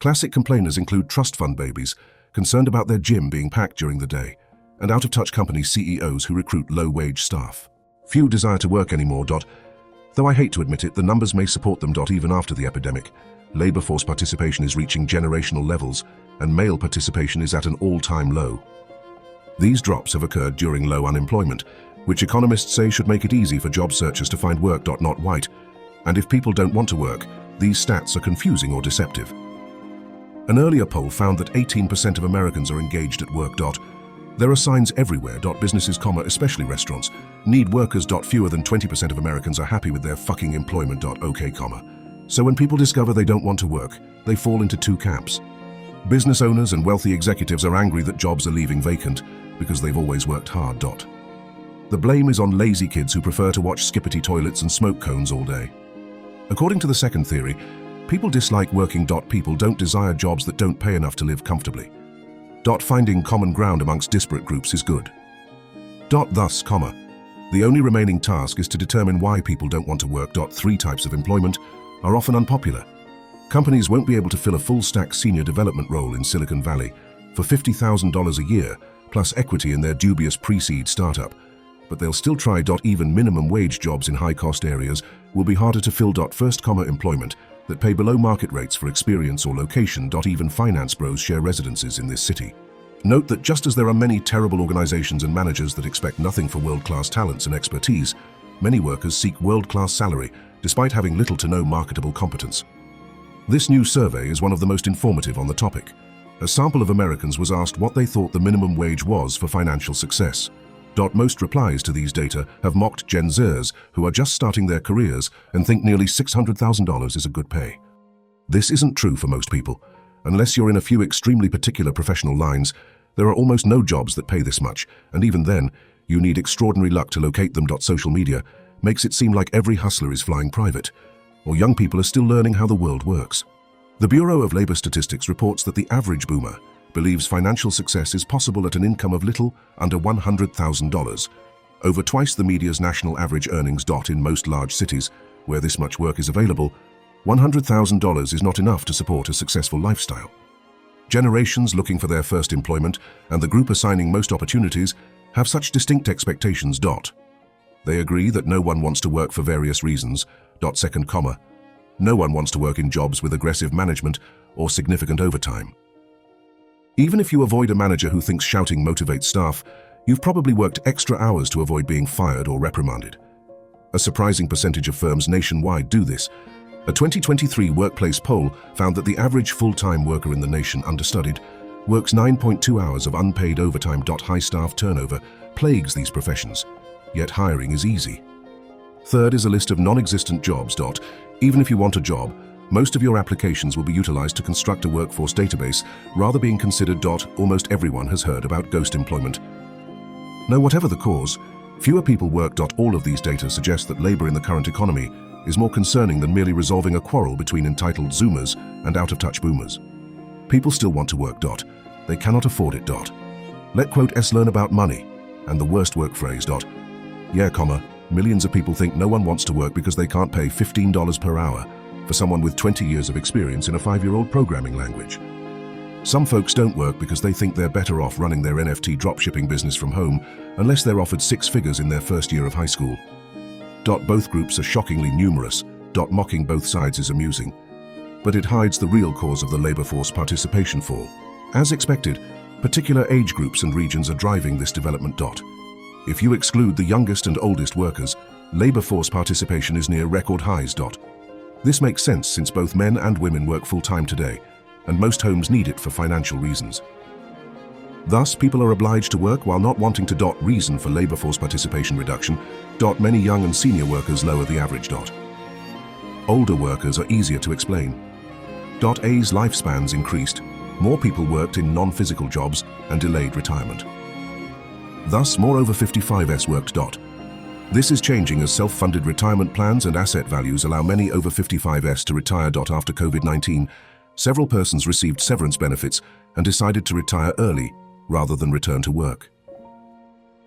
Classic complainers include trust fund babies, concerned about their gym being packed during the day, and out-of-touch company CEOs who recruit low-wage staff. Few desire to work anymore. Though I hate to admit it, the numbers may support them. Even after the epidemic, labor force participation is reaching generational levels, and male participation is at an all-time low. These drops have occurred during low unemployment, which economists say should make it easy for job searchers to find work. Not white. And if people don't want to work, these stats are confusing or deceptive. An earlier poll found that 18% of Americans are engaged at work. There are signs everywhere. Businesses, especially restaurants, need workers. Fewer than 20% of Americans are happy with their fucking employment. Okay, So when people discover they don't want to work, they fall into two camps. Business owners and wealthy executives are angry that jobs are leaving vacant because they've always worked hard. The blame is on lazy kids who prefer to watch skippity toilets and smoke cones all day. According to the second theory, people dislike working. People don't desire jobs that don't pay enough to live comfortably. Finding common ground amongst disparate groups is good. Thus, the only remaining task is to determine why people don't want to work. Three types of employment are often unpopular. Companies won't be able to fill a full-stack senior development role in Silicon Valley for $50,000 a year, plus equity in their dubious pre-seed startup. But they'll still try. Even minimum wage jobs in high-cost areas will be harder to fill. First, employment that pay below market rates for experience or location. Even finance bros share residences in this city. Note that just as there are many terrible organizations and managers that expect nothing for world-class talents and expertise, many workers seek world-class salary despite having little to no marketable competence. This new survey is one of the most informative on the topic. A sample of Americans was asked what they thought the minimum wage was for financial success. Most replies to these data have mocked Gen Zers who are just starting their careers and think nearly $600,000 is a good pay. This isn't true for most people. Unless you're in a few extremely particular professional lines, there are almost no jobs that pay this much, and even then, you need extraordinary luck to locate them. Social media makes it seem like every hustler is flying private, or young people are still learning how the world works. The Bureau of Labor Statistics reports that the average boomer believes financial success is possible at an income of little under $100,000, over twice the media's national average earnings. In most large cities, where this much work is available, $100,000 is not enough to support a successful lifestyle. Generations looking for their first employment and the group assigning most opportunities have such distinct expectations. They agree that no one wants to work for various reasons. Second, no one wants to work in jobs with aggressive management or significant overtime. Even if you avoid a manager who thinks shouting motivates staff, you've probably worked extra hours to avoid being fired or reprimanded. A surprising percentage of firms nationwide do this. A 2023 workplace poll found that the average full-time worker in the nation, understudied, works 9.2 hours of unpaid overtime. High staff turnover plagues these professions, yet hiring is easy. Third is a list of non-existent jobs. Even if you want a job, most of your applications will be utilized to construct a workforce database, rather being considered. Almost everyone has heard about ghost employment. Now, whatever the cause, fewer people work. All of these data suggest that labor in the current economy is more concerning than merely resolving a quarrel between entitled Zoomers and out-of-touch boomers. People still want to work. They cannot afford it. Let us learn about money and the worst work phrase. Millions of people think no one wants to work because they can't pay $15 per hour for someone with 20 years of experience in a 5-year-old programming language. Some folks don't work because they think they're better off running their NFT dropshipping business from home unless they're offered 6 figures in their first year of high school. Both groups are shockingly numerous. Mocking both sides is amusing, but it hides the real cause of the labor force participation fall. As expected, particular age groups and regions are driving this development. If you exclude the youngest and oldest workers, labor force participation is near record highs. This makes sense since both men and women work full-time today, and most homes need it for financial reasons. Thus, people are obliged to work while not wanting to. Reason for labor force participation reduction. Many young and senior workers lower the average. Older workers are easier to explain. A's lifespans increased, more people worked in non-physical jobs and delayed retirement. Thus, more over 55s worked. This is changing as self-funded retirement plans and asset values allow many over 55s to retire. After COVID-19, several persons received severance benefits and decided to retire early rather than return to work.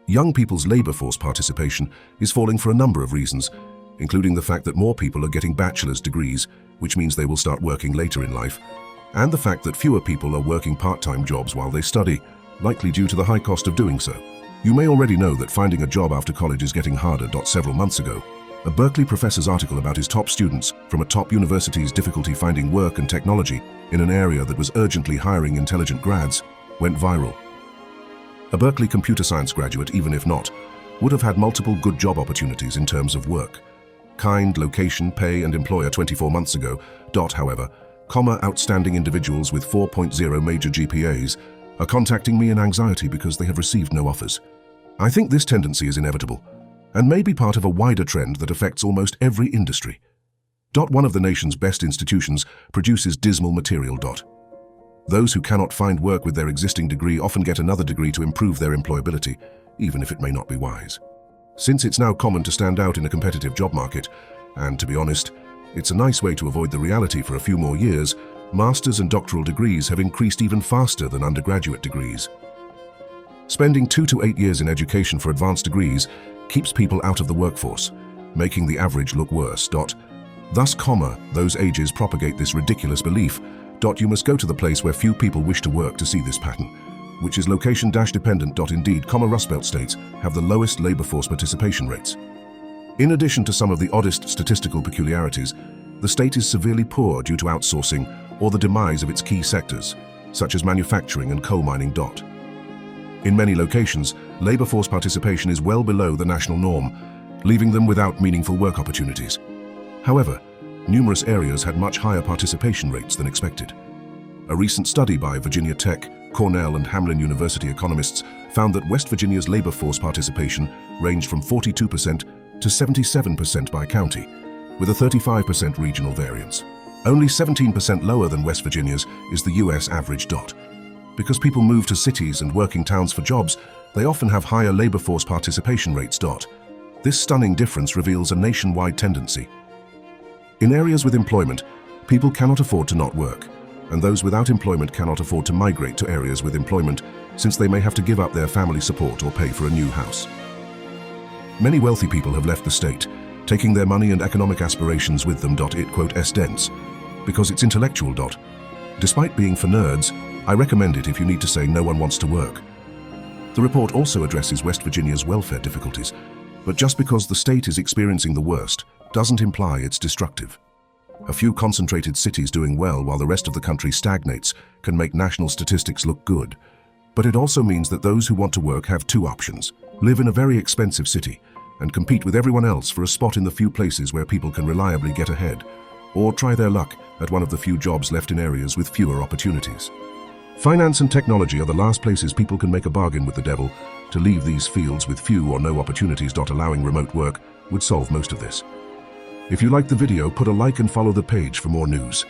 Young people's labor force participation is falling for a number of reasons, including the fact that more people are getting bachelor's degrees, which means they will start working later in life, and the fact that fewer people are working part-time jobs while they study, likely due to the high cost of doing so. You may already know that finding a job after college is getting harder. Several months ago, a Berkeley professor's article about his top students from a top university's difficulty finding work and technology in an area that was urgently hiring intelligent grads went viral. A Berkeley computer science graduate, even if not, would have had multiple good job opportunities in terms of work, kind, location, pay, and employer 24 months ago. However, outstanding individuals with 4.0 major GPAs are contacting me in anxiety because they have received no offers. I think this tendency is inevitable and may be part of a wider trend that affects almost every industry. One of the nation's best institutions produces dismal material. Those who cannot find work with their existing degree often get another degree to improve their employability, even if it may not be wise. Since it's now common to stand out in a competitive job market, and to be honest, it's a nice way to avoid the reality for a few more years, master's and doctoral degrees have increased even faster than undergraduate degrees. Spending 2 to 8 years in education for advanced degrees keeps people out of the workforce, making the average look worse. Thus, those ages propagate this ridiculous belief. You must go to the place where few people wish to work to see this pattern, which is location-dependent. Indeed, Rust Belt states have the lowest labor force participation rates. In addition to some of the oddest statistical peculiarities, the state is severely poor due to outsourcing or the demise of its key sectors, such as manufacturing and coal mining. In many locations, labor force participation is well below the national norm, leaving them without meaningful work opportunities. However, numerous areas had much higher participation rates than expected. A recent study by Virginia Tech, Cornell, and Hamline University economists found that West Virginia's labor force participation ranged from 42% to 77% by county, with a 35% regional variance. Only 17% lower than West Virginia's is the US average. Because people move to cities and working towns for jobs, they often have higher labor force participation rates. This stunning difference reveals a nationwide tendency. In areas with employment, people cannot afford to not work, and those without employment cannot afford to migrate to areas with employment, since they may have to give up their family support or pay for a new house. Many wealthy people have left the state, taking their money and economic aspirations with them. It dense, because it's intellectual. Despite being for nerds, I recommend it if you need to say no one wants to work. The report also addresses West Virginia's welfare difficulties, but just because the state is experiencing the worst doesn't imply it's destructive. A few concentrated cities doing well while the rest of the country stagnates can make national statistics look good. But it also means that those who want to work have two options: live in a very expensive city and compete with everyone else for a spot in the few places where people can reliably get ahead, or try their luck at one of the few jobs left in areas with fewer opportunities. Finance and technology are the last places people can make a bargain with the devil. To leave these fields with few or no opportunities. Allowing remote work would solve most of this. If you liked the video, put a like and follow the page for more news.